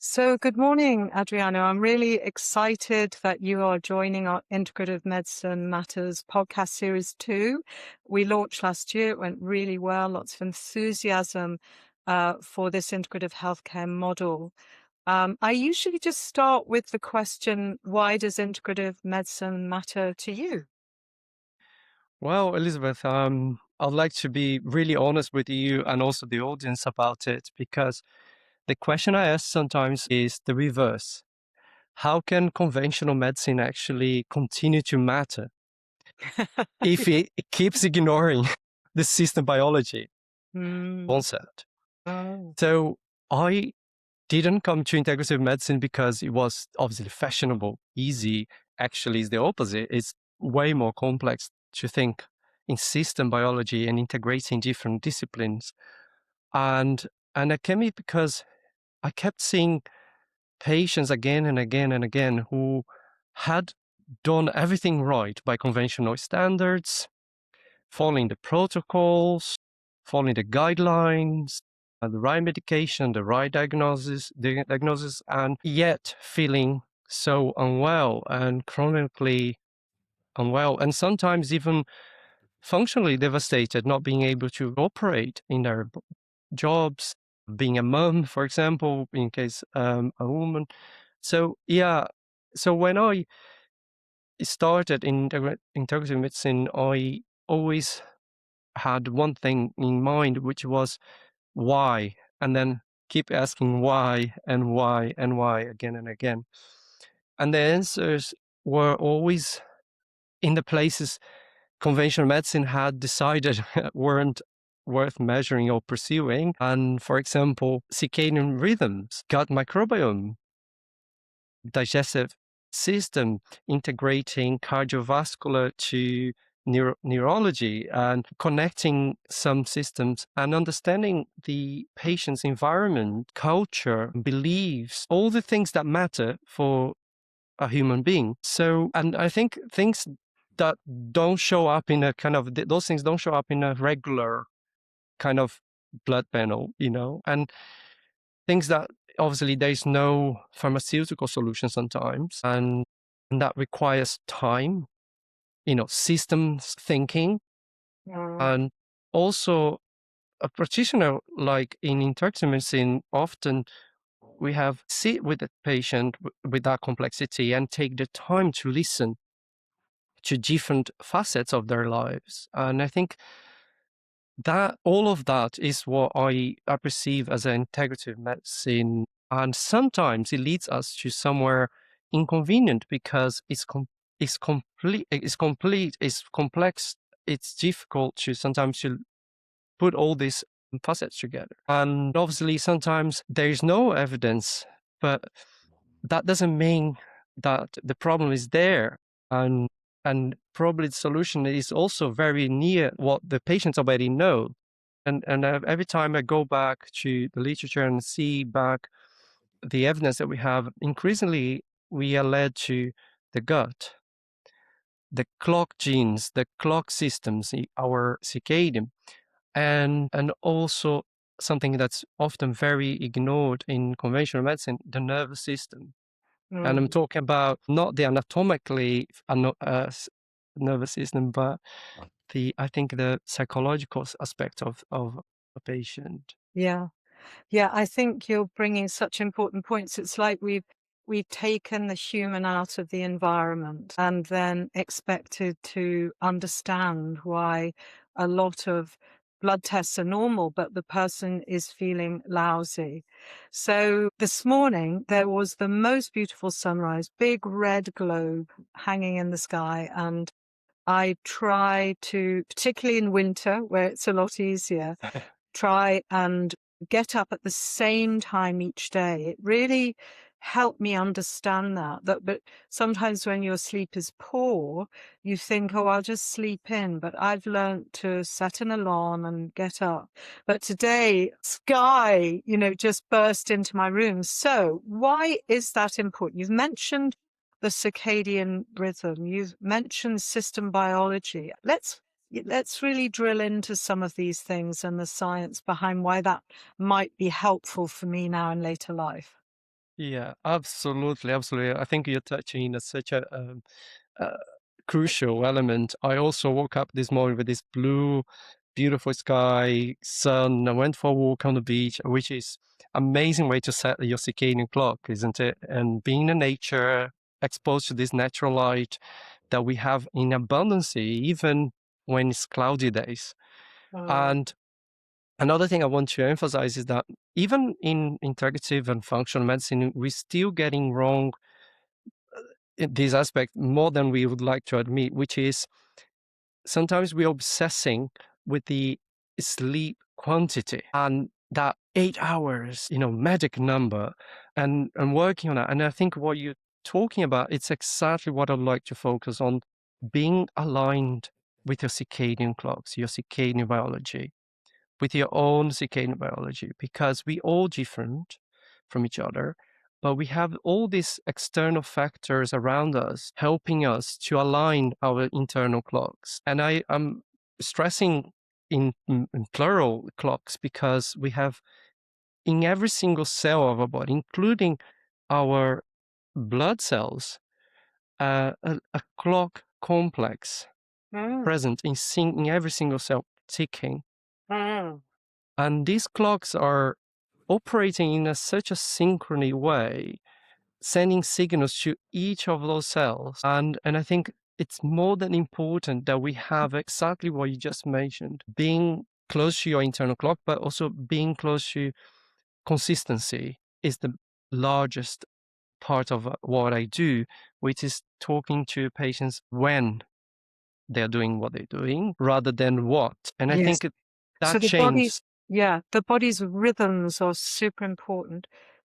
So, good morning, Adriano. I'm really excited that you are joining our Integrative Medicine Matters podcast series 2. We launched last year. It went really well, lots of enthusiasm for this integrative healthcare model. I usually just start with the question, why does integrative medicine matter to you? Well, Elizabeth, I'd like to be really honest with you and also the audience about it because the question I ask sometimes is the reverse. How can conventional medicine actually continue to matter if it keeps ignoring the system biology Mm. concept? Oh. So I didn't come to integrative medicine because it was obviously fashionable, easy. Actually, it's the opposite. It's way more complex to think in system biology and integrating different disciplines. And and it came because I kept seeing patients again and again and again who had done everything right by conventional standards, following the protocols, following the guidelines, the right medication, the diagnosis, and yet feeling so unwell and chronically unwell, and sometimes even functionally devastated, not being able to operate in their jobs, being a mom, for example, in case a woman. So yeah, so when I started in integrative medicine, I always had one thing in mind, which was why, and then keep asking why and why and why again and again. And the answers were always in the places conventional medicine had decided weren't worth measuring or pursuing. And for example, circadian rhythms, gut microbiome, digestive system, integrating cardiovascular to neurology and connecting some systems and understanding the patient's environment, culture, beliefs, all the things that matter for a human being. So, and I think things that don't show up in a kind of, those things don't show up in a regular kind of blood panel, and things that obviously there's no pharmaceutical solution sometimes, and that requires time, systems thinking, Mm. and also a practitioner like in integrative medicine, often we have sit with the patient with that complexity and take the time to listen to different facets of their lives. And I think that all of that is what I perceive as an integrative medicine. And sometimes it leads us to somewhere inconvenient because it's complex, it's difficult to sometimes to put all these facets together. And obviously sometimes there is no evidence, but that doesn't mean that the problem is there. And and probably the solution is also very near what the patients already know. And every time I go back to the literature and see back the evidence that we have, increasingly we are led to the gut, the clock genes, the clock systems, our circadian, and also something that's often very ignored in conventional medicine, the nervous system. And I'm Mm. talking about not the anatomically nervous system, but I think the psychological aspect of a patient. Yeah. Yeah, I think you're bringing such important points. It's like we've taken the human out of the environment and then expected to understand why a lot of blood tests are normal, but the person is feeling lousy. So this morning there was the most beautiful sunrise, big red globe hanging in the sky, and I try to, particularly in winter where it's a lot easier, try and get up at the same time each day. It really helped me understand that, but sometimes when your sleep is poor, you think, oh, I'll just sleep in. But I've learned to set an alarm and get up. But today, sky, just burst into my room. So why is that important? You've mentioned the circadian rhythm. You've mentioned system biology. Let's really drill into some of these things and the science behind why that might be helpful for me now in later life. Yeah, absolutely, absolutely. I think you're touching on such a uh, crucial element. I also woke up this morning with this blue, beautiful sky, sun. I went for a walk on the beach, which is amazing way to set your circadian clock, isn't it? And being in nature, exposed to this natural light that we have in abundance, even when it's cloudy days. Mm. And another thing I want to emphasize is that even in integrative and functional medicine, we're still getting wrong in this aspect more than we would like to admit, which is sometimes we're obsessing with the sleep quantity and that 8 hours, magic number, and working on that. And I think what you're talking about, it's exactly what I'd like to focus on, being aligned with your circadian clocks, your circadian biology, with your own circadian biology, because we all different from each other, but we have all these external factors around us helping us to align our internal clocks. And I am stressing in plural clocks because we have in every single cell of our body, including our blood cells, a clock complex Mm. present in every single cell ticking. Mm. And these clocks are operating in such a synchrony way, sending signals to each of those cells. And I think it's more than important that we have exactly what you just mentioned, being close to your internal clock, but also being close to consistency is the largest part of what I do, which is talking to patients when they're doing what they're doing rather than what. And I Yes. think So that the change. body's, yeah, the body's rhythms are super important.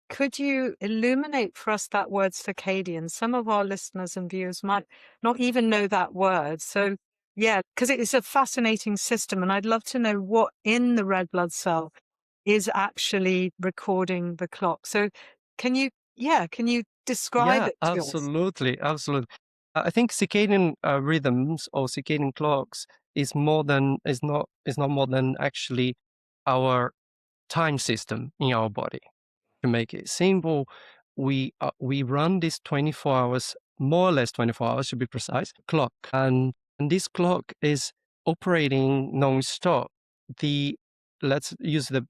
Could you illuminate for us that word circadian? Some of our listeners and viewers might not even know that word. So, yeah, because it is a fascinating system, and I'd love to know what in the red blood cell is actually recording the clock. So, can you describe Yeah, it to us? absolutely, absolutely. I think circadian rhythms or circadian clocks is not more than actually our time system in our body. To make it simple, we run this 24 hours, more or less 24 hours to be precise, clock, and this clock is operating non-stop. The Let's use the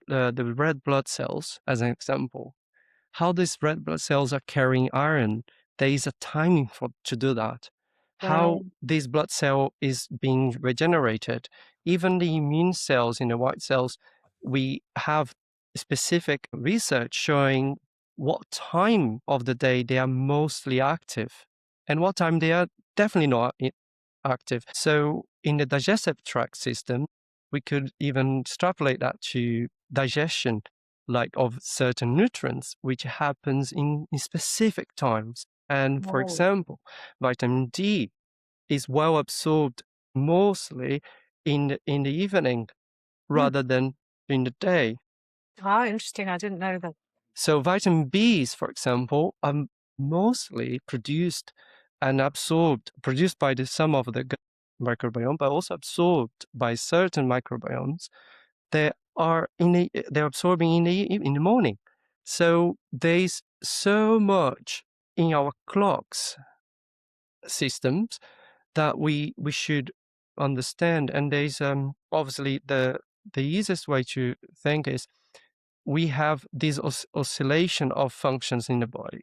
red blood cells as an example. How these red blood cells are carrying iron, there is a timing to do that. How Um, this blood cell is being regenerated, even the immune cells in the white cells, we have specific research showing what time of the day they are mostly active and what time they are definitely not active. So in the digestive tract system, we could even extrapolate that to digestion, like of certain nutrients, which happens in specific times. And for oh, example, vitamin D is well absorbed mostly in the evening mm. rather than in the day. Ah, interesting. I didn't know that. So vitamin Bs, for example, are mostly produced by the some of the microbiome, but also absorbed by certain microbiomes. They're absorbing in the morning. So there's so much in our clocks systems that we should understand. And there's obviously the easiest way to think is we have this oscillation of functions in the body.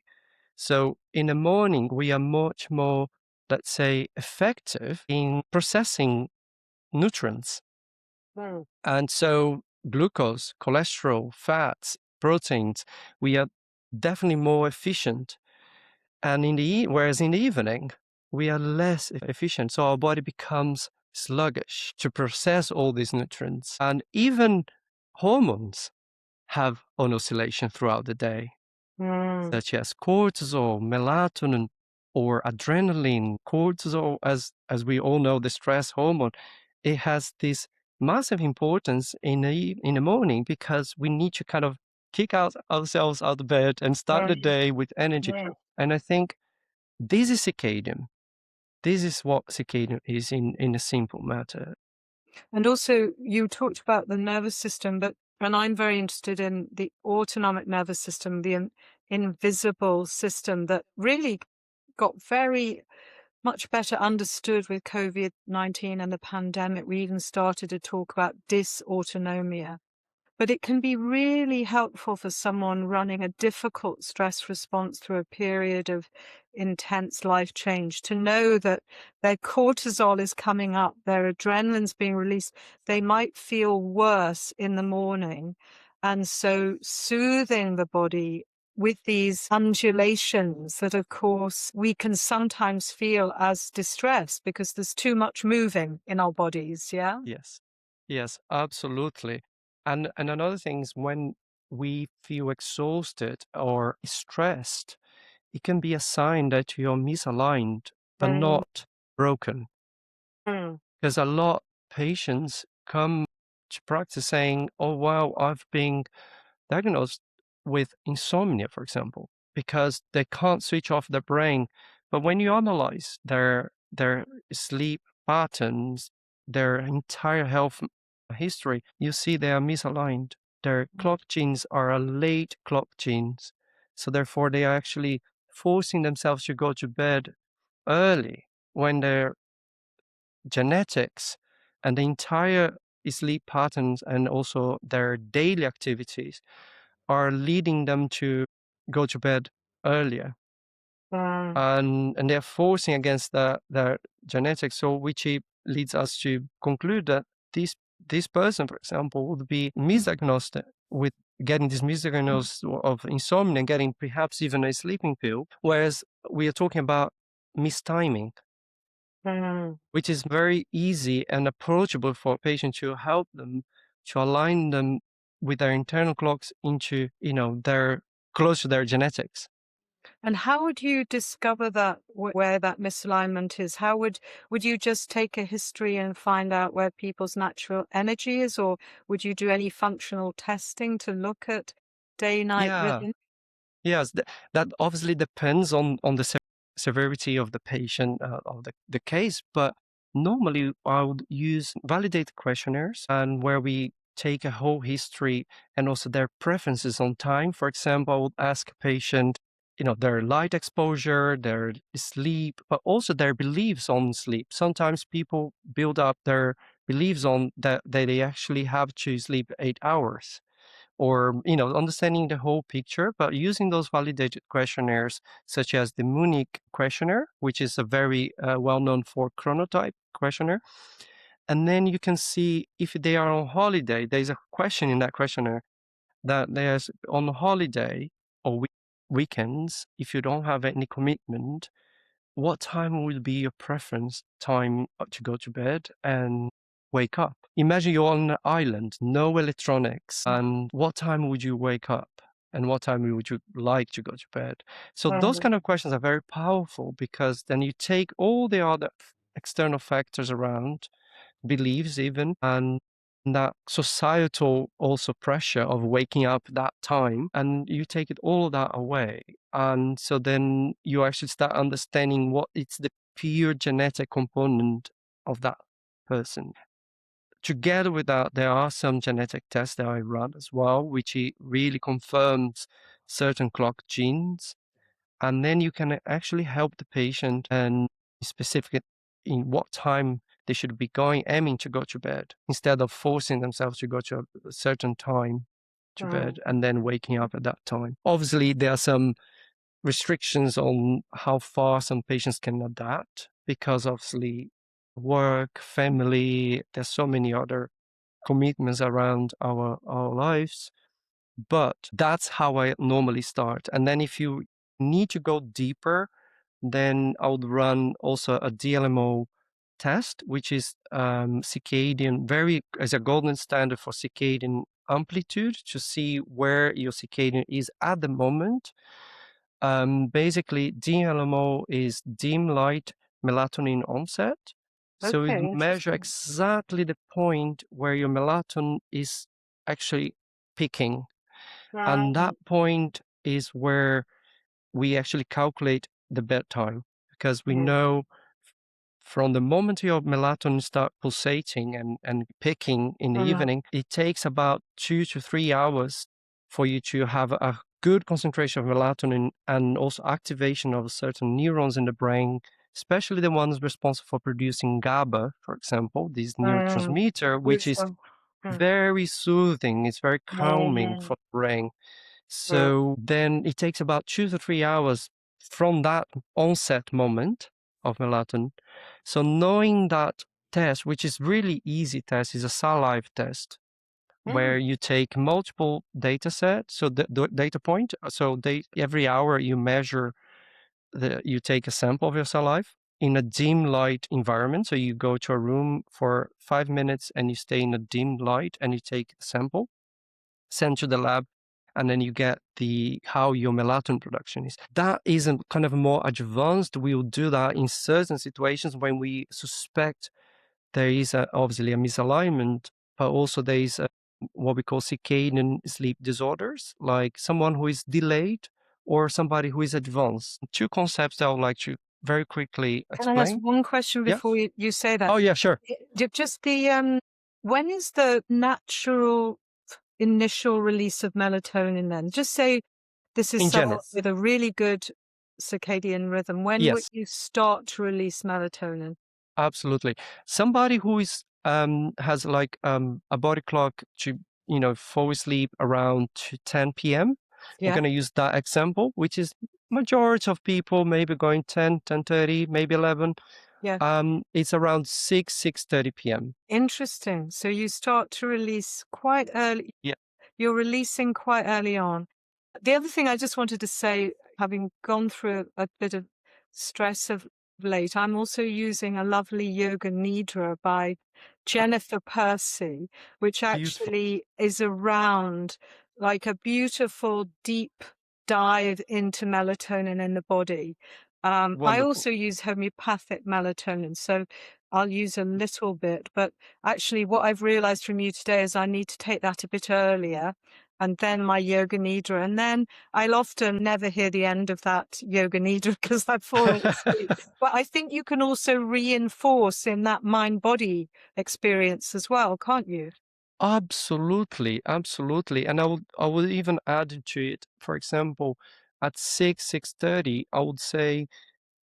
So in the morning, we are much more, let's say, effective in processing nutrients. Mm. And so glucose, cholesterol, fats, proteins, we are definitely more efficient. And whereas in the evening, we are less efficient. So our body becomes sluggish to process all these nutrients. And even hormones have an oscillation throughout the day, Mm. such as cortisol, melatonin, or adrenaline. Cortisol, as we all know, the stress hormone, it has this massive importance in the morning because we need to kind of kick ourselves out of bed and start the Mm. day with energy. Mm. And I think this is circadian. This is what circadian is in a simple matter. And also, you talked about the nervous system, but And I'm very interested in the autonomic nervous system, the invisible system that really got very much better understood with COVID-19 and the pandemic. We even started to talk about dysautonomia. But it can be really helpful for someone running a difficult stress response through a period of intense life change to know that their cortisol is coming up, their adrenaline's being released. They might feel worse in the morning. And so soothing the body with these undulations that, of course, we can sometimes feel as distress because there's too much moving in our bodies. Yeah. Yes. Yes, absolutely. And another thing is when we feel exhausted or stressed, it can be a sign that you're misaligned, but Mm, not broken. mm, Because a lot patients come to practice saying, "Oh wow, I've been diagnosed with insomnia," for example, because they can't switch off their brain. But when you analyze their sleep patterns, their entire health history, you see they are misaligned. Their clock genes are late clock genes. So therefore they are actually forcing themselves to go to bed early when their genetics and the entire sleep patterns and also their daily activities are leading them to go to bed earlier, mm. and they're forcing against their genetics, so leads us to conclude that this person, for example, would be misdiagnosed with getting this misdiagnosis of insomnia and getting perhaps even a sleeping pill, whereas we are talking about mistiming, Mm. which is very easy and approachable for a patient to help them to align them with their internal clocks into, their close to their genetics. And how would you discover that where that misalignment is? How would you just take a history and find out where people's natural energy is, or would you do any functional testing to look at day-night Yeah. rhythm? Yes, that obviously depends on the severity of the patient, of the case, but normally I would use validated questionnaires and where we take a whole history and also their preferences on time. For example, I would ask a patient, their light exposure, their sleep, but also their beliefs on sleep. Sometimes people build up their beliefs on that they actually have to sleep 8 hours or understanding the whole picture, but using those validated questionnaires such as the Munich questionnaire, which is a very well-known for chronotype questionnaire. And then you can see if they are on holiday. There's a question in that questionnaire that there's on holiday or weekends, if you don't have any commitment, what time would be your preference time to go to bed and wake up? Imagine you're on an island, no electronics, and what time would you wake up? And what time would you like to go to bed? So those Mhm. kind of questions are very powerful because then you take all the other external factors around, beliefs even, and that societal also pressure of waking up that time, and you take it all that away. And so then you actually start understanding what it's the pure genetic component of that person. Together with that, there are some genetic tests that I run as well, which really confirms certain clock genes. And then you can actually help the patient and specific in what time they should be aiming to go to bed, instead of forcing themselves to go to a certain time to bed Mm. and then waking up at that time. Obviously, there are some restrictions on how far some patients can adapt because obviously work, family, there's so many other commitments around our lives. But that's how I normally start. And then if you need to go deeper, then I would run also a DLMO test, which is circadian, very as a golden standard for circadian amplitude to see where your circadian is at the moment. Basically, DLMO is dim light melatonin onset. So Okay, you measure interesting. exactly the point where your melatonin is actually peaking. And Right. that point is where we actually calculate the bedtime because we Mm. know from the moment your melatonin start pulsating and picking in the Mm. evening, it takes about 2 to 3 hours for you to have a good concentration of melatonin and also activation of certain neurons in the brain, especially the ones responsible for producing GABA, for example, this Mm. neurotransmitter, which is Wisdom. Mm. very soothing, it's very calming Mhm. for the brain. Yeah. So then it takes about 2 to 3 hours from that onset moment of melatonin. So knowing that test, which is really easy test, is a saliva test Mm. where you take multiple data sets, so the data point, so every hour you measure, you take a sample of your saliva in a dim light environment. So you go to a room for 5 minutes and you stay in a dim light and you take a sample, send to the lab, and then you get how your melatonin production is. That is a kind of more advanced. We'll do that in certain situations when we suspect there is obviously a misalignment, but also there is what we call circadian sleep disorders, like someone who is delayed or somebody who is advanced. Two concepts that I would like to very quickly Can I ask explain. one question Yeah. before you say that? Oh, yeah, sure. Just when is the natural initial release of melatonin then? Just say this is In someone general, with a really good circadian rhythm. When would yes. you start to release melatonin? Absolutely. Somebody who is has like a body clock to fall asleep around 10 p.m. I'm Yeah, going to use that example, which is majority of people maybe going 10, 10:30, maybe 11. yeah. It's around 6:30 p.m. Interesting. So you start to release quite early. Yeah. You're releasing quite early on. The other thing I just wanted to say, having gone through a bit of stress of late, I'm also using a lovely yoga nidra by Jennifer Percy, which Beautiful. actually is around like a beautiful deep dive into melatonin in the body. I Wonderful. also use homeopathic melatonin, so I'll use a little bit, but actually what I've realized from you today is I need to take that a bit earlier and then my yoga nidra. And then I'll often never hear the end of that yoga nidra because I've fallen asleep. But I think you can also reinforce in that mind body experience as well, can't you? Absolutely, absolutely. And I would even add to it, for example, at 6:30, I would say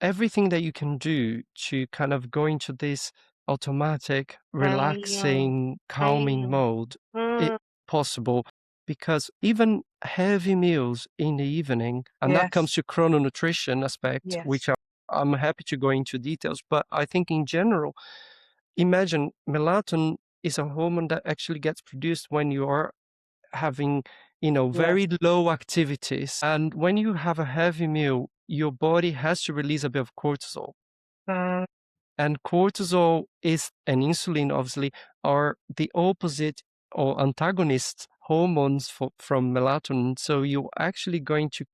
everything that you can do to kind of go into this automatic, Mm, relaxing, calming mm, mode is mm. possible, because even heavy meals in the evening, and that comes Yes, to chrononutrition aspect, which yes, I'm happy to go into details, but I think in general, imagine melatonin is a hormone that actually gets produced when you are having, yes. very low activities. And when you have a heavy meal, your body has to release a bit of cortisol. Mm, And cortisol is and insulin, obviously, are the opposite or antagonist hormones from melatonin. So you're actually going to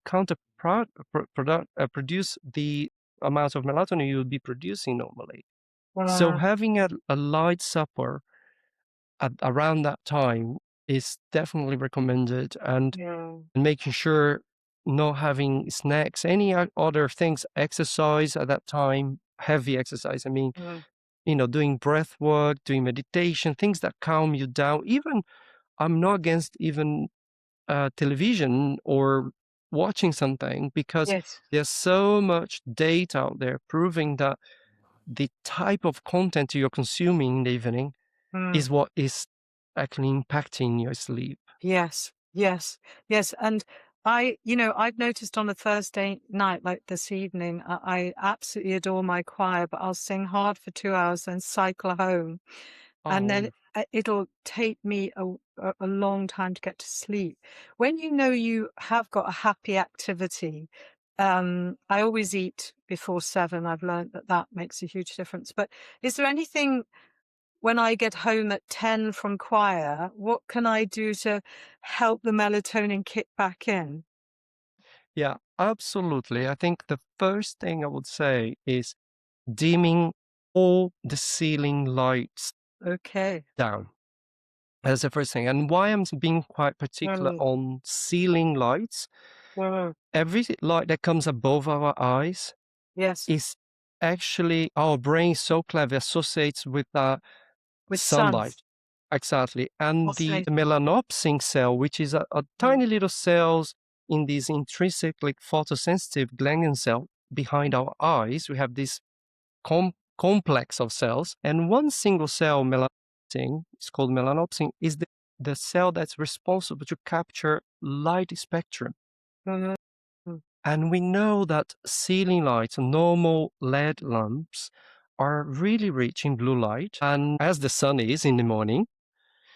produce the amount of melatonin you would be producing normally. So mm, having a light supper around that time is definitely recommended, and mm, making sure not having snacks, any other things, exercise at that time, heavy exercise. I mean, mm. doing breath work, doing meditation, things that calm you down. Even I'm not against even television or watching something, because Yes. there's so much data out there proving that the type of content you're consuming in the evening Mm. is what is actually impacting your sleep. Yes, yes, yes. And I've noticed on a Thursday night like this evening, I absolutely adore my choir, but I'll sing hard for 2 hours and cycle home. Oh, And then wonderful. it'll take me a long time to get to sleep. When you know you have got a happy activity, I always eat before 7. I've learned that that makes a huge difference. But is there anything when I get home at 10 from choir, what can I do to help the melatonin kick back in? Yeah, absolutely. I think the first thing I would say is dimming all the ceiling lights Okay. down. That's the first thing. And why I'm being quite particular Mm, on ceiling lights, mm, every light that comes above our eyes yes. is actually our brain is so clever, associates with With sun. sunlight. Exactly. And the Fascinating. melanopsin cell, which is a Mm. tiny little cells in this intrinsically photosensitive ganglion cell behind our eyes, we have this complex of cells. And one single cell, melanopsin, it's called melanopsin, is the cell that's responsible to capture light spectrum. Mhm. And we know that ceiling lights, normal LED lamps, are really rich in blue light, and as the sun is in the morning.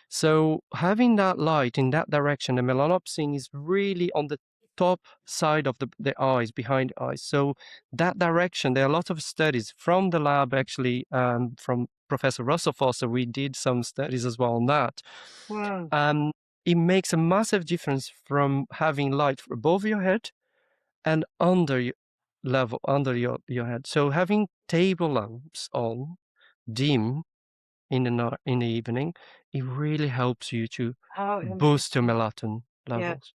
So having that light in that direction, the melanopsin is really on the top side of the eyes, behind the eyes. So that direction, there are a lot of studies from the lab, actually, from Professor Russell Foster. We did some studies as well on that. Wow. Um, it makes a massive difference from having light above your head and under your level, under your head. So having table lamps on, dim, in the evening, it really helps you to How boost your interesting. melatonin Yeah. levels.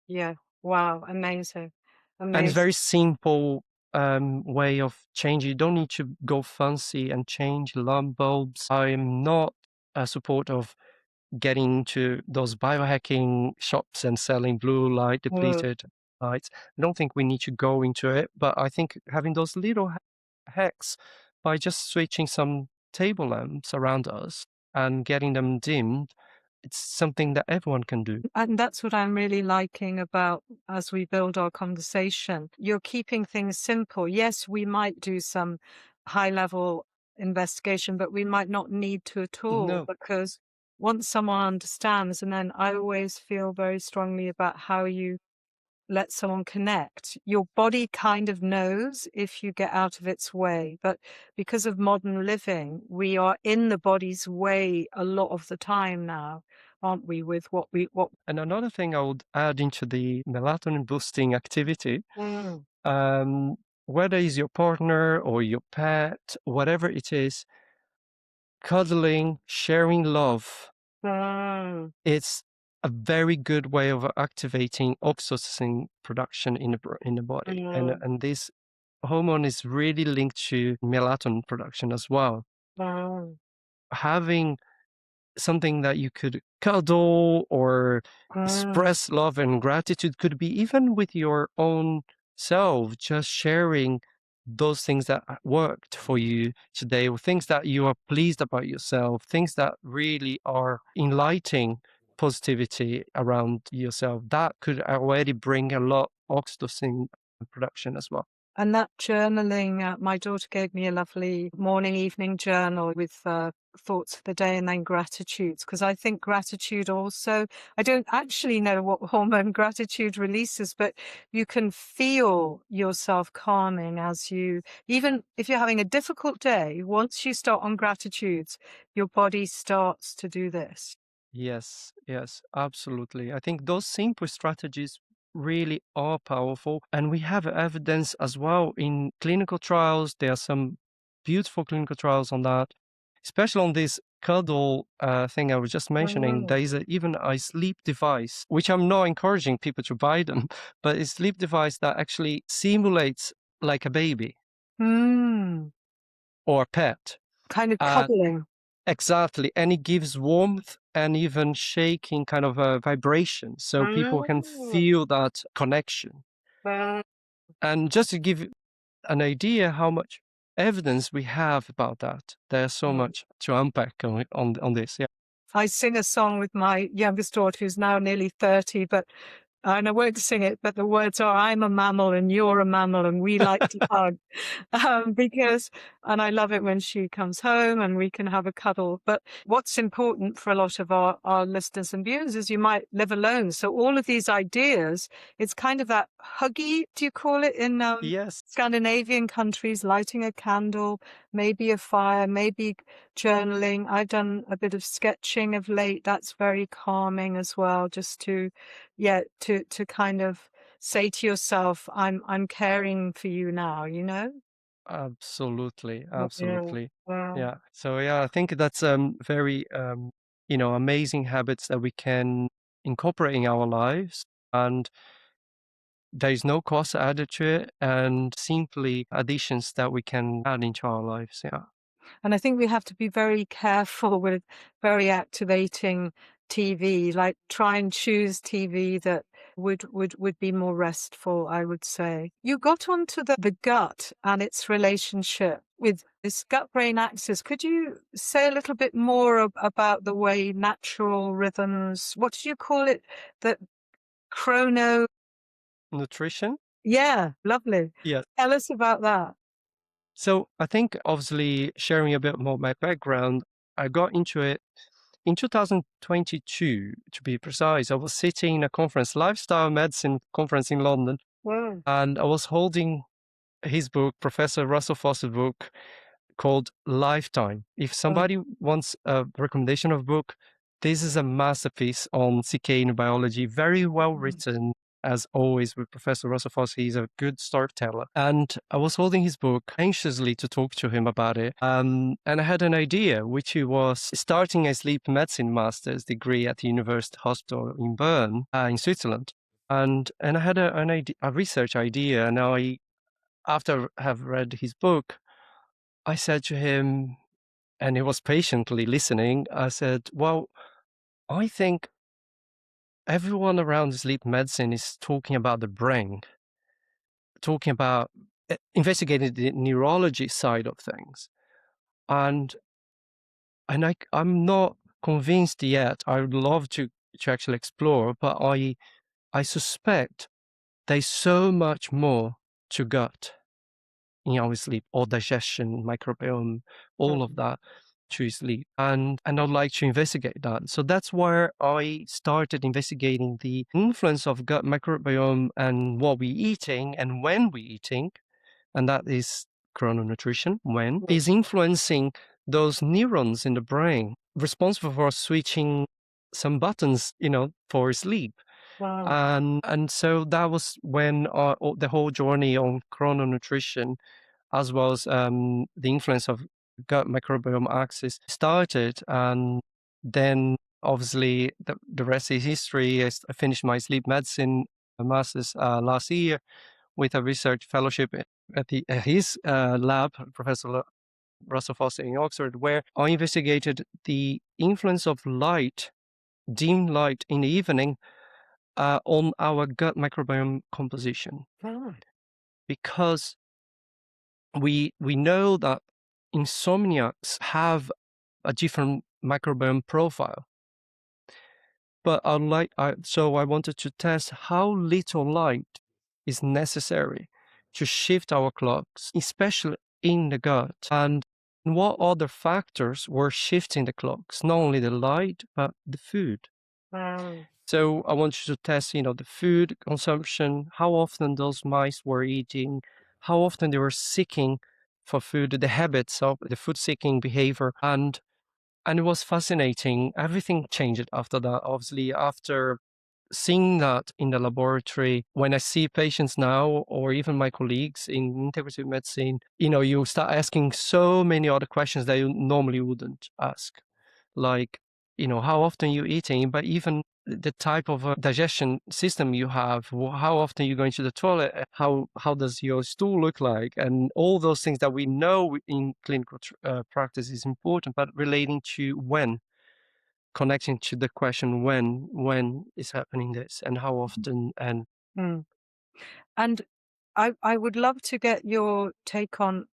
Yeah. Wow. Amazing. And it's Amazing. very simple way of changing. You don't need to go fancy and change lamp bulbs. I am not a supporter of getting into those biohacking shops and selling blue light Mm. depleted lights. I don't think we need to go into it, but I think having those little hacks by just switching some table lamps around us and getting them dimmed, it's something that everyone can do. And that's what I'm really liking about as we build our conversation. You're keeping things simple. Yes, we might do some high level investigation, but we might not need to at all No. because once someone understands, and then I always feel very strongly about how you let someone connect. Your body kind of knows if you get out of its way, but because of modern living, we are in the body's way a lot of the time now, aren't we, with what And another thing I would add into the melatonin boosting activity, Mm. um, whether it's your partner or your pet, whatever it is, cuddling, sharing love, Mm. it's a very good way of activating oxytocin production in the body. Mm. And this hormone is really linked to melatonin production as well. Mm. Having something that you could cuddle or Mm. express love and gratitude could be even with your own self, just sharing those things that worked for you today, or things that you are pleased about yourself, things that really are enlightening positivity around yourself. That could already bring a lot of oxytocin production as well. And that journaling, my daughter gave me a lovely morning, evening journal with thoughts for the day and then gratitudes. Because I think gratitude also, I don't actually know what hormone gratitude releases, but you can feel yourself calming as you, even if you're having a difficult day, once you start on gratitudes, your body starts to do this. Yes, yes, absolutely. I think those simple strategies really are powerful. And we have evidence as well in clinical trials. There are some beautiful clinical trials on that, especially on this cuddle thing I was just mentioning. There Mm. is even a sleep device, which I'm not encouraging people to buy them, but a sleep device that actually simulates like a baby Mm. or a pet. Kind of Uh, cuddling. Exactly, and it gives warmth and even shaking kind of a vibration, so people can Mm. feel that connection. Mm. And just to give an idea how much evidence we have about that, there's so much to unpack on this. Yeah. I sing a song with my youngest daughter who's now nearly 30, but and I won't sing it, but the words are, I'm a mammal and you're a mammal and we like to hug. Because, and I love it when she comes home and we can have a cuddle. But what's important for a lot of our listeners and viewers is you might live alone. So all of these ideas, it's kind of that huggy, do you call it, in Yes, Scandinavian countries, lighting a candle, maybe a fire, maybe journaling. I've done a bit of sketching of late. That's very calming as well, just to, yeah, to kind of say to yourself, I'm caring for you now, you know? absolutely, Yeah. absolutely. Wow. Yeah. So yeah, I think that's very amazing habits that we can incorporate in our lives. And there is no cost added to it, and simply additions that we can add into our lives. Yeah. And I think we have to be very careful with very activating TV, like try and choose TV that would be more restful, I would say. You got onto the gut and its relationship with this gut-brain axis. Could you say a little bit more about the way natural rhythms, what did you call it? The chrono... Nutrition? Yeah, lovely. Yes. Tell us about that. So I think obviously sharing a bit more my background, I got into it in 2022, to be precise. I was sitting in a conference, lifestyle medicine conference in London, Wow. and I was holding his book, Professor Russell Foster's book, called Lifetime. If somebody wants a recommendation of a book, this is a masterpiece on circadian biology, very well written. As always with Professor Russell Foster, he's a good storyteller. And I was holding his book anxiously to talk to him about it. And I had an idea, which was starting a sleep medicine master's degree at the University Hospital in Bern, in Switzerland. And I had a research idea, and after I have read his book, I said to him, and he was patiently listening, I said, well, I think everyone around sleep medicine is talking about the brain, talking about investigating the neurology side of things. And I'm not convinced yet. I would love to actually explore, but I suspect there's so much more to gut in our sleep, or digestion, microbiome, all of that to sleep. And I'd like to investigate that. So that's where I started investigating the influence of gut microbiome and what we're eating and when we're eating. And that is chrononutrition, when is influencing those neurons in the brain responsible for switching some buttons, for sleep. Wow. And so that was when the whole journey on chrononutrition, as well as the influence of gut microbiome axis started. And then obviously the rest is history. I finished my sleep medicine master's last year with a research fellowship at his lab, Professor Russell Foster in Oxford, where I investigated the influence of light, dim light in the evening, on our gut microbiome composition. Right. Because we know that insomniacs have a different microbiome profile. But so I wanted to test how little light is necessary to shift our clocks, especially in the gut, and what other factors were shifting the clocks, not only the light, but the food. Wow. So I wanted to test, the food consumption, how often those mice were eating, how often they were seeking for food, the habits of the food seeking behavior. And it was fascinating. Everything changed after that. Obviously, after seeing that in the laboratory, when I see patients now, or even my colleagues in integrative medicine, you start asking so many other questions that you normally wouldn't ask. Like, how often you're eating, but even the type of digestion system you have, how often you go into the toilet, how does your stool look like, and all those things that we know in clinical practice is important, but relating to when, connecting to the question when is happening this, and how often, and Mm. And I would love to get your take on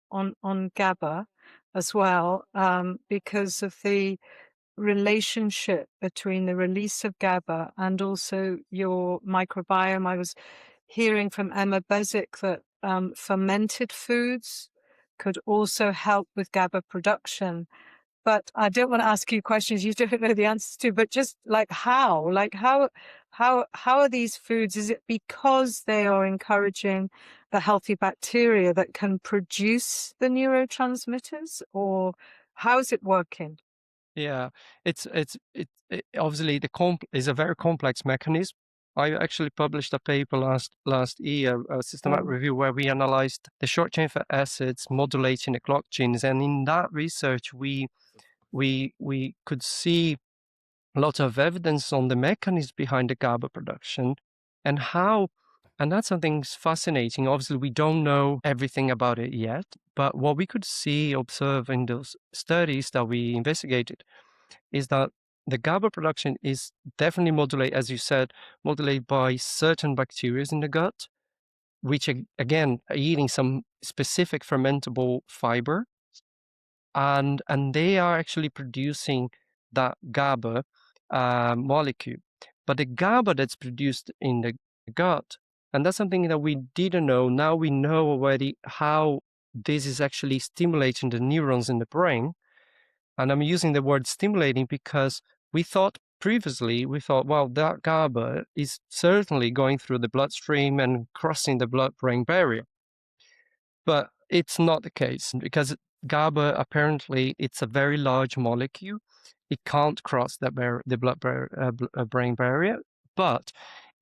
GABA as well, because of the relationship between the release of GABA and also your microbiome. I was hearing from Emma Bezic that fermented foods could also help with GABA production. But I don't want to ask you questions you don't know the answers to, but just how are these foods? Is it because they are encouraging the healthy bacteria that can produce the neurotransmitters, or how is it working? yeah, it's obviously is a very complex mechanism. I actually published a paper last year, a systematic review, where we analyzed the short chain fatty acids modulating the clock genes, and in that research, we could see a lot of evidence on the mechanism behind the GABA production, and how And that's something fascinating. Obviously, we don't know everything about it yet, but what we could see, observe in those studies that we investigated is that the GABA production is definitely modulated, as you said, modulated by certain bacteria in the gut, which again are eating some specific fermentable fiber, and they are actually producing that GABA molecule. But the GABA that's produced in the gut, and that's something that we didn't know. Now we know already how this is actually stimulating the neurons in the brain. And I'm using the word stimulating because previously, well, that GABA is certainly going through the bloodstream and crossing the blood-brain barrier. But it's not the case because GABA, apparently, it's a very large molecule. It can't cross the blood-brain barrier, but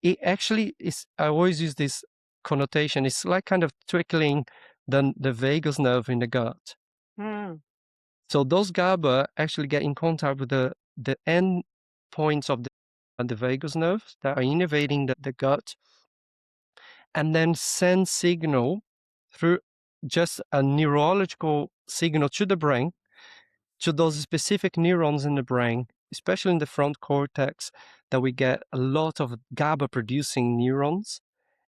it actually is, I always use this connotation, it's like kind of trickling the vagus nerve in the gut. Mm. So those GABA actually get in contact with the end points of the vagus nerves that are innervating the gut, and then send signal through just a neurological signal to the brain, to those specific neurons in the brain, especially in the front cortex, that we get a lot of GABA producing neurons.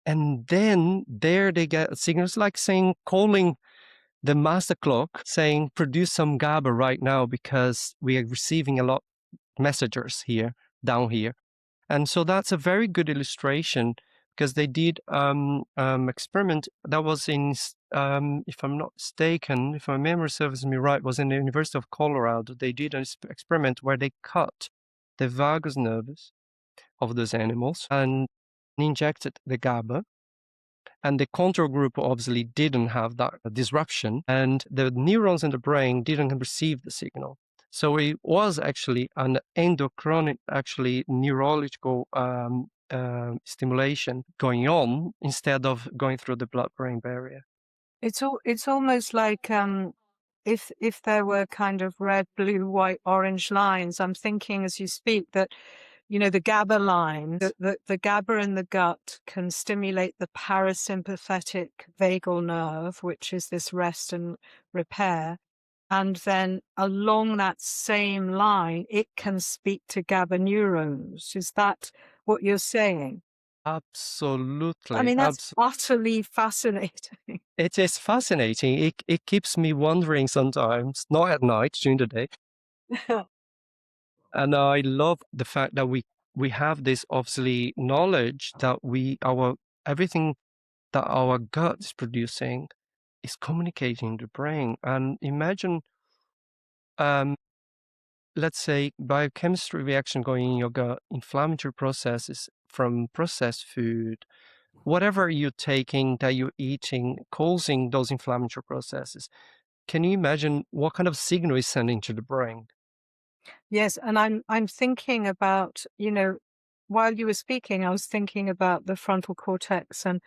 And then there they get signals like calling the master clock saying, produce some GABA right now because we are receiving a lot messengers here, down here. And so that's a very good illustration because they did experiment that was in, if I'm not mistaken, if my memory serves me right, was in the University of Colorado. They did an experiment where they cut the vagus nerves of those animals and injected the GABA. And the control group obviously didn't have that disruption, and the neurons in the brain didn't receive the signal. So it was actually an endocrine, actually neurological stimulation going on instead of going through the blood-brain barrier. It's almost like if there were kind of red, blue, white, orange lines. I'm thinking as you speak that, you know, the GABA line, the GABA in the gut can stimulate the parasympathetic vagal nerve, which is this rest and repair. And then along that same line, it can speak to GABA neurons. Is that what you're saying? I Absolutely. mean, that's utterly fascinating. It is fascinating. It keeps me wondering sometimes, not at night, during the day. And I love the fact that we have this obviously knowledge that everything that our gut is producing is communicating to the brain. And imagine, let's say, biochemistry reaction going in your gut, inflammatory processes from processed food, whatever you're taking, that you're eating, causing those inflammatory processes. Can you imagine what kind of signal is sending to the brain? Yes, and I'm thinking about, you know, while you were speaking, I was thinking about the frontal cortex and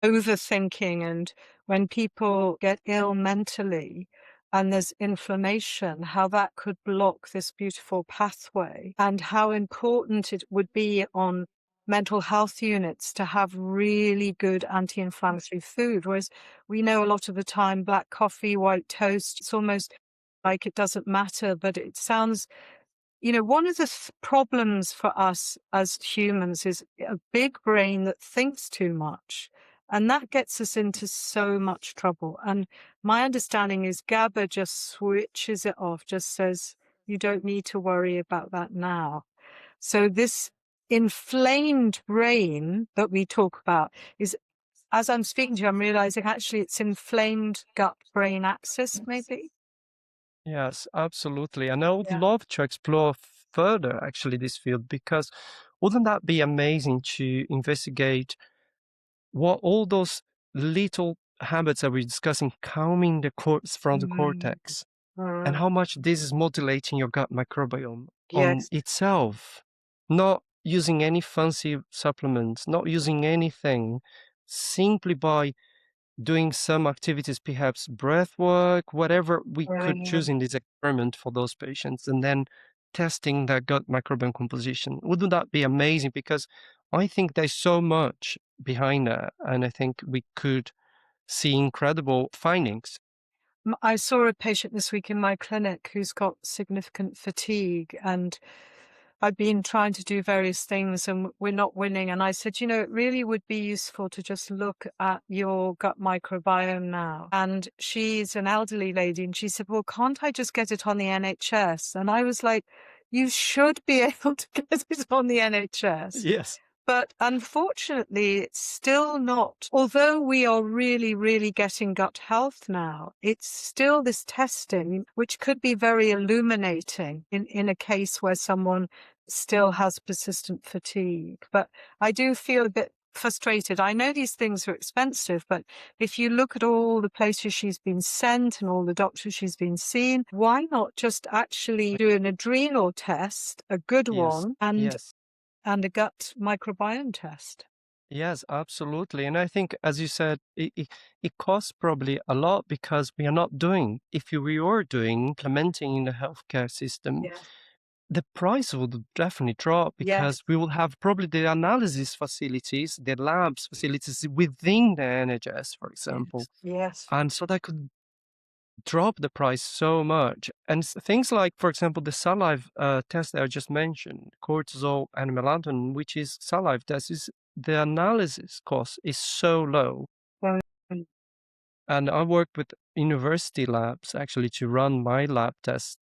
overthinking, and when people get ill mentally and there's inflammation, how that could block this beautiful pathway, and how important it would be on mental health units to have really good anti-inflammatory food. Whereas we know a lot of the time, black coffee, white toast, it's almost like it doesn't matter, but it sounds, you know, one of the problems for us as humans is a big brain that thinks too much. And that gets us into so much trouble. And my understanding is GABA just switches it off, just says, you don't need to worry about that now. So this inflamed brain that we talk about is, as I'm speaking to you, I'm realizing actually it's inflamed gut brain axis, maybe. Yes, absolutely. And I would Yeah. love to explore further actually this field, because wouldn't that be amazing to investigate what all those little habits that we're discussing, calming the frontal Mm. cortex, and Mm. how much this is modulating your gut microbiome on Yes. itself, not using any fancy supplements, not using anything, simply by doing some activities, perhaps breath work, whatever we could choose in this experiment for those patients, and then testing their gut microbiome composition. Wouldn't that be amazing? Because I think there's so much behind that. And I think we could see incredible findings. I saw a patient this week in my clinic who's got significant fatigue, and I've been trying to do various things and we're not winning. And I said, it really would be useful to just look at your gut microbiome now. And she's an elderly lady, and she said, well, can't I just get it on the NHS? And I was like, you should be able to get it on the NHS. Yes. But unfortunately, it's still not. Although we are really, really getting gut health now, it's still this testing, which could be very illuminating in a case where someone still has persistent fatigue. But I do feel a bit frustrated. I know these things are expensive, but if you look at all the places she's been sent and all the doctors she's been seen, why not just actually do an adrenal test, a good Yes. one, and Yes. a gut microbiome test? Yes, absolutely. And I think, as you said, it costs probably a lot because we are not doing, if we were doing, implementing in the healthcare system, Yes. the price would definitely drop Yes. because we will have probably the analysis facilities, the labs facilities within the NHS, for example. Yes. And so that could drop the price so much. And things like, for example, the saliva test that I just mentioned, cortisol and melatonin, which is saliva test, is the analysis cost is so low. Well, And I worked with university labs actually to run my lab tests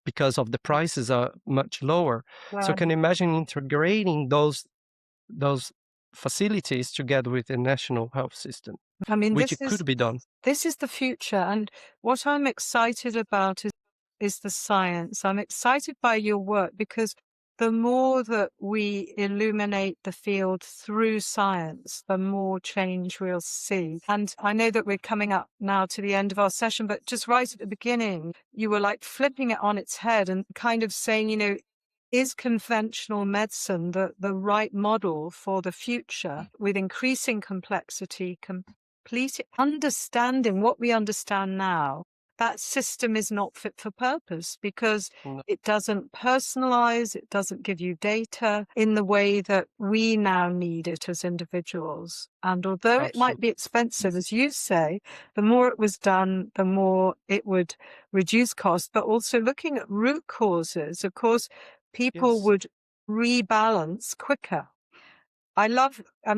because of the prices are much lower. So can you imagine integrating those facilities together with the national health system, I mean, which it could be done. this is the future, and what I'm excited about is the science. I'm excited by your work because the more that we illuminate the field through science, the more change we'll see. And I know that we're coming up now to the end of our session, but just right at the beginning, you were like flipping it on its head and kind of saying, is conventional medicine the right model for the future with increasing complexity, complete understanding what we understand now? That system is not fit for purpose because No. it doesn't personalize, it doesn't give you data in the way that we now need it as individuals. And although it might be expensive, as you say, the more it was done, the more it would reduce cost. But also looking at root causes, of course, people Yes. would rebalance quicker. I'm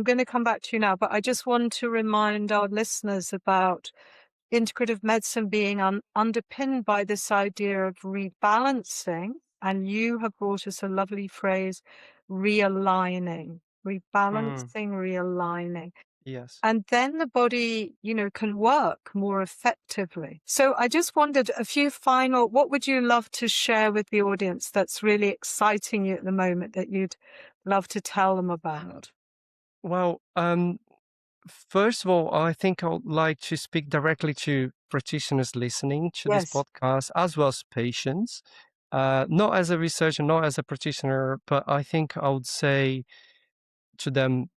going to come back to you now, but I just want to remind our listeners about integrative medicine being underpinned by this idea of rebalancing. And you have brought us a lovely phrase, realigning, rebalancing, realigning. Yes. And then the body, can work more effectively. So I just wondered what would you love to share with the audience that's really exciting you at the moment that you'd love to tell them about? Well, first of all, I think I would like to speak directly to practitioners listening to this podcast, as well as patients. Not as a researcher, not as a practitioner, but I think I would say to them,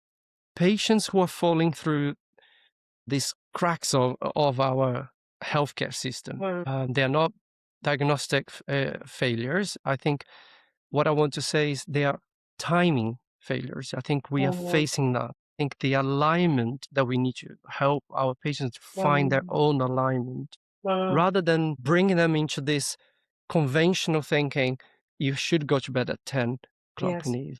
patients who are falling through these cracks of our healthcare system, they are not diagnostic failures. I think what I want to say is they are timing failures. I think we are facing that. I think the alignment that we need to help our patients find their own alignment rather than bringing them into this conventional thinking, you should go to bed at 10 o'clock in the evening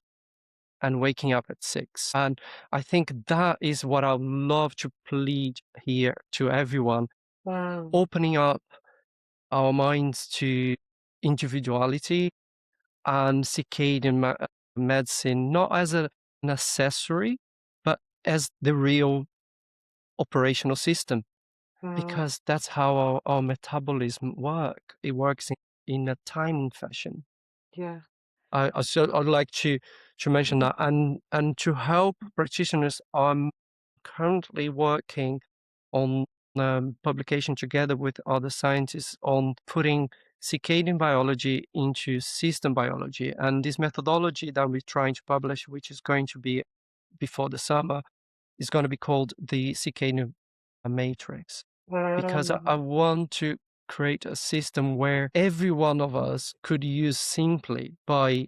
and waking up at 6. And I think that is what I would love to plead here to everyone, opening up our minds to individuality and circadian medicine, not as an accessory, but as the real operational system, because that's how our metabolism work. It works in a timing fashion. Yeah. I'd like to mention that, and to help practitioners, I'm currently working on publication together with other scientists on putting circadian biology into system biology. And this methodology that we're trying to publish, which is going to be before the summer, is going to be called the circadian matrix. Because I want to create a system where every one of us could use simply by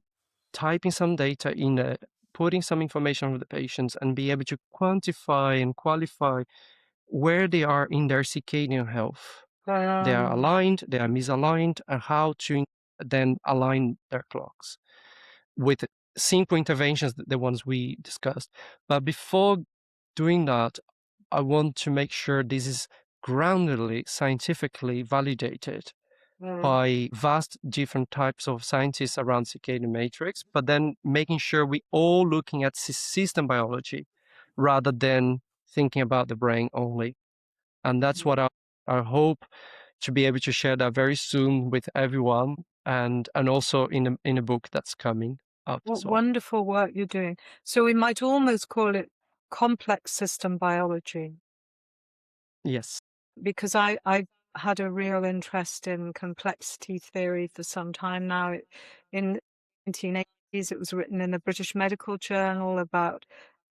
typing some data in a putting some information on the patients and be able to quantify and qualify where they are in their circadian health. They are aligned, they are misaligned, and how to then align their clocks with simple interventions, the ones we discussed. But before doing that, I want to make sure this is groundedly, scientifically validated by vast different types of scientists around circadian matrix, but then making sure we all looking at system biology rather than thinking about the brain only. And that's what I hope to be able to share that very soon with everyone, and also in a book that's coming up What as well. wonderful work you're doing. So we might almost call it complex system biology, Yes. because I've had a real interest in complexity theory for some time now. In the 1980s, it was written in a British medical journal about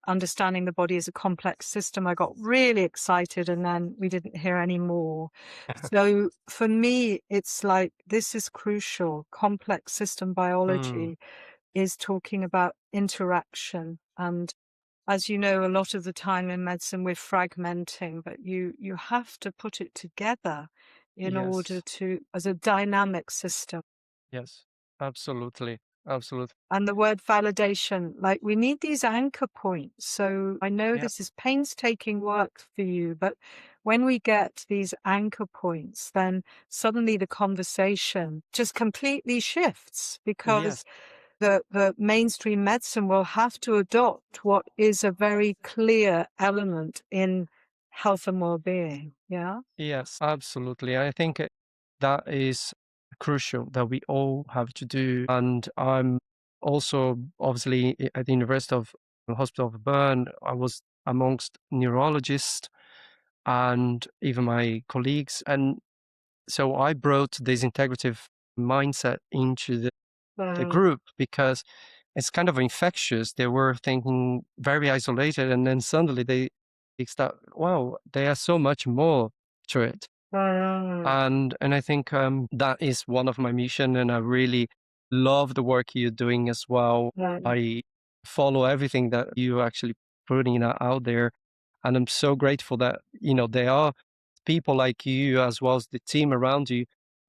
understanding the body as a complex system. I got really excited, and then we didn't hear any more. So for me, it's like, this is crucial. Complex system Mm, biology is talking about interaction. And as you know, a lot of the time in medicine we're fragmenting, but you have to put it together in order yes. to, as a dynamic system. Yes. Absolutely. Absolutely. And the word validation, like, we need these anchor points. So I know Yeah. this is painstaking work for you, but when we get these anchor points, then suddenly the conversation just completely shifts, Yes. because the mainstream medicine will have to adopt what is a very clear element in health and well-being. Yeah. Yes, absolutely. I think that is crucial that we all have to do. And I'm also obviously at the University of Hospital of Bern. I was amongst neurologists and even my colleagues. And so I brought this integrative mindset into the Mm, group because it's kind of infectious. They were thinking very isolated, and then suddenly they start, wow, there's so much more to it. mm, And I think that is one of my mission, and I really love the work you're doing as well. mm. I follow everything that you actually putting out there, and I'm so grateful that there are people like you as well as the team around you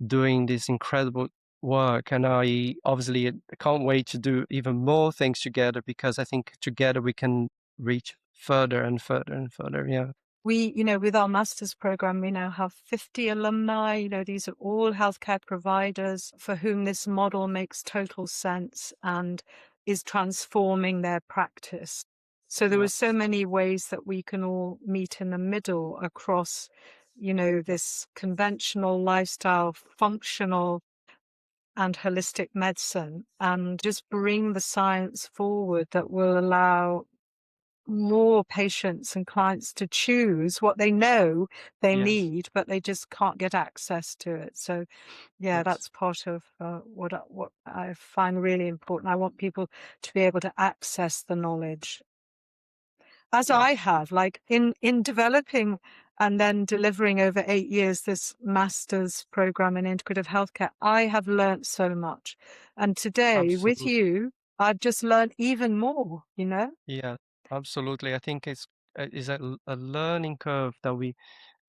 doing this incredible work. And I obviously can't wait to do even more things together, because I think together we can reach further and further and further. Yeah. We, with our master's program, we now have 50 alumni. These are all healthcare providers for whom this model makes total sense and is transforming their practice. So there are so Yes. many ways that we can all meet in the middle across, this conventional lifestyle, functional and holistic medicine, and just bring the science forward that will allow more patients and clients to choose what they know they Yes. need, but they just can't get access to it. So, yeah, Yes. that's part of what I find really important. I want people to be able to access the knowledge, as I Yes. have, like in developing and then delivering over 8 years this master's program in integrative healthcare. I have learnt so much, and today with Absolutely. you, I've just learned even more. Yeah, absolutely. I think it's a learning curve that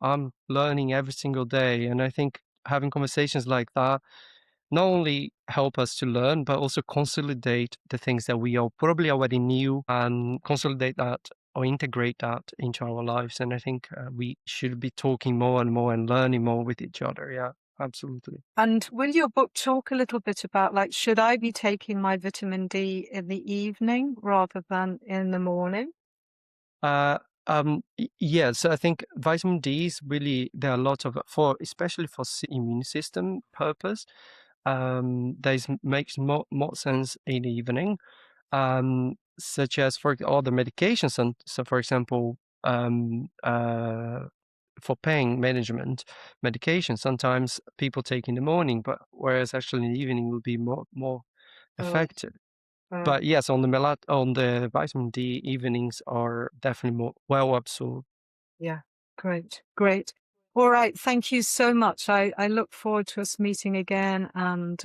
I'm learning every single day. And I think having conversations like that not only help us to learn, but also consolidate the things that we all probably already knew, and consolidate that or integrate that into our lives. And I think we should be talking more and more and learning more with each other. Yeah, absolutely. And will your book talk a little bit about, like, should I be taking my vitamin D in the evening rather than in the morning? Uh, yeah, so I think vitamin D is really, there are lots of, for especially for immune system purpose. This makes more sense in the evening, such as for all the medications. And so, for example, for pain management medication, sometimes people take in the morning, but whereas actually in the evening will be more Mm, effective. mm. But yes, on the vitamin D, evenings are definitely more well absorbed. Yeah, great, great. All right, thank you so much. I look forward to us meeting again and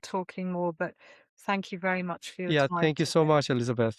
talking more. But thank you very much for your Yeah, time thank you so today. much, Elizabeth.